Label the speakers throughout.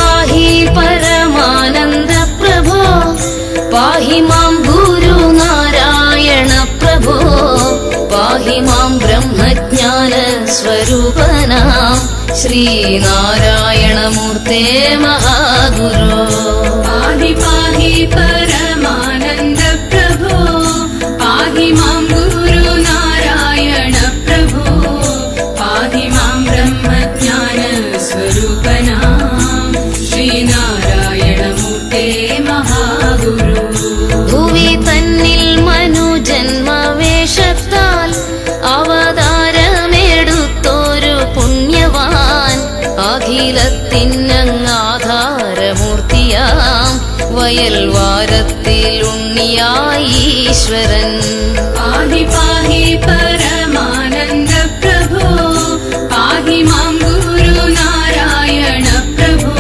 Speaker 1: പാഹി പരമാനന്ദ പ്രഭോ പാഹി മാം ഗുരുനാരായണ പ്രഭോ പാഹി മാം ബ്രഹ്മജ്ഞാന സ്വരൂപനാം ശ്രീനാരായണമൂർത്തേ മഹാഗുരോ
Speaker 2: പാഹി പാഹി പരമാനന്ദ പ്രഭോ പാഹി മാം ഗുരുനാരായണ പ്രഭോ പാഹി മാം ബ്രഹ്മജ്ഞാന സ്വരൂപനാം ശ്രീനാരായണമൂർത്തേ മഹാഗുരു
Speaker 1: ഭുവി തന്നിൽ മനുജന്മവേഷത്താൽ അവതാരമെടുത്തൊരു പുണ്യവാൻ അഖിലത്തിനങ്ങാധാരമൂർത്തിയാം വയൽവാരത്തിൽ ഉണ്ണിയായി ഈശ്വരൻ
Speaker 2: പാഹി പാഹി പരമാനന്ദ പ്രഭോ പാഹി മാം ഗുരുനാരായണ പ്രഭോ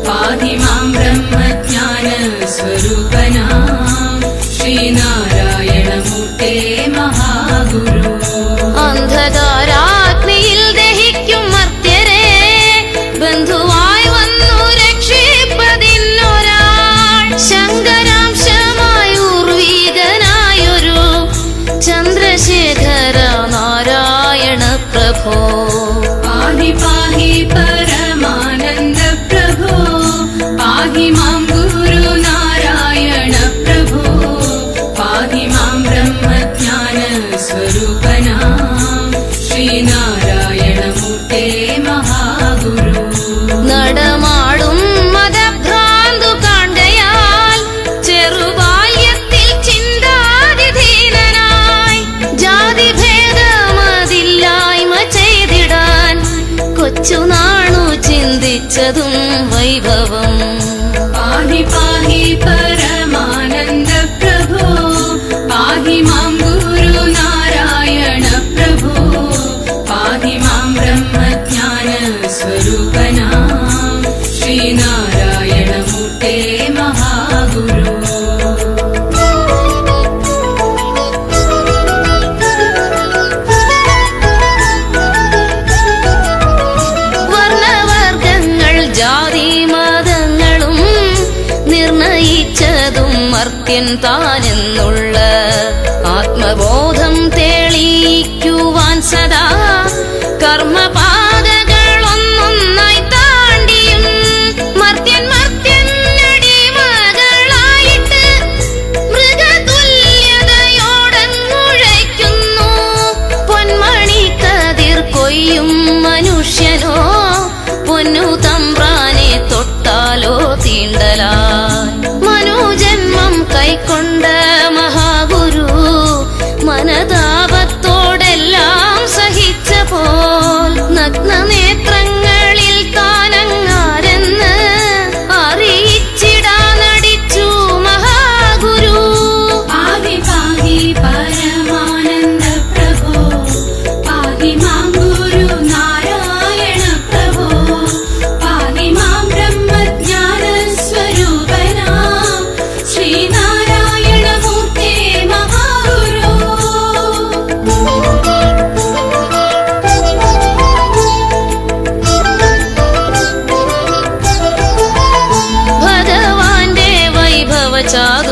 Speaker 2: പാഹി മാം ബ്രഹ്മജ്ഞാന സ്വരൂപനാം ശ്രീനാരായണമൂർത്തേ മഹാഗുരു
Speaker 1: അന്ധകാരാഗ്നിയിൽ ദഹിക്കും മർത്യരെ ബന്ധുവായി വന്നു രക്ഷിപ്പതിനൊരാൾ ശങ്കരാംശമായി ഉർവീകനായൊരു ചന്ദ്രശേഖര നാരായണ പ്രഭോ
Speaker 2: പാഹി പാഹി പരമാനന്ദ പ്രഭോ പാഹി മാം ഗുരുനാരായണ പ്രഭോ പാഹി മാം ബ്രഹ്മജ്ഞാന സ്വരൂപനാം ശ്രീനാരായണമൂർത്തേ മഹാഗുരു
Speaker 1: നടമാടും മതഭ്രാന്തു കാണ്ടയാൽ ചെറുബാല്യത്തിൽ ചിന്താതിധീനനായി ജാതിഭേദമതില്ലായ്മ ചെയ്തിടാൻ കൊച്ചുനാണു ചിന്തിച്ചതും വൈഭവം
Speaker 2: പാഹി പാഹി പരമാനന്ദ പ്രഭോ പാഹി മാം ഗുരുനാരായണ പ്രഭോ പാഹി മാം ബ്രഹ്മജ്ഞാന സ്വരൂപനാം ശ്രീനാരായണമൂർത്തേ മഹാഗുരു
Speaker 1: വർണ്ണവർഗങ്ങൾ ജാതി മതങ്ങളും നിർണയിച്ചതും മർത്യൻ താനെന്നുള്ള ആത്മബോധം തെളിയിക്കുവാൻ സദാ കർമ്മപാതകളൊന്നൊന്നായി താണ്ടിയും മർത്യൻ അടിമകളായിട്ട് മൃഗതുല്യതയോടങ്ങുഴയ്ക്കുന്നു പൊന്മണി കതിർ കൊയ്യും മനുഷ്യനോ പൊന്നു തമ്പ്രാനെ തൊട്ടാലോ തീണ്ടലാൽ മനുജന്മം കൈക്കൊണ്ട മഹാഗുരു മനതാപത്തോടെല്ലാം സഹിച്ച പോൽ നഗ്നനേത്രങ്ങളിൽ താനങ്ങാരെന്ന് അറിയിച്ചിടാനടിച്ചു മഹാഗുരു
Speaker 2: പാഹി പാഹി പരമാനന്ദ പ്രഭോ പാഹി മാം ഗുരുനാരായണ പ്രഭോ പാഹി മാം ബ്രഹ്മജ്ഞാന സ്വരൂപനാം ശ്രീനാരായണമൂർത്തേ മഹാഗുരു
Speaker 1: ഭഗവാന്റെ വൈഭവ ചാതു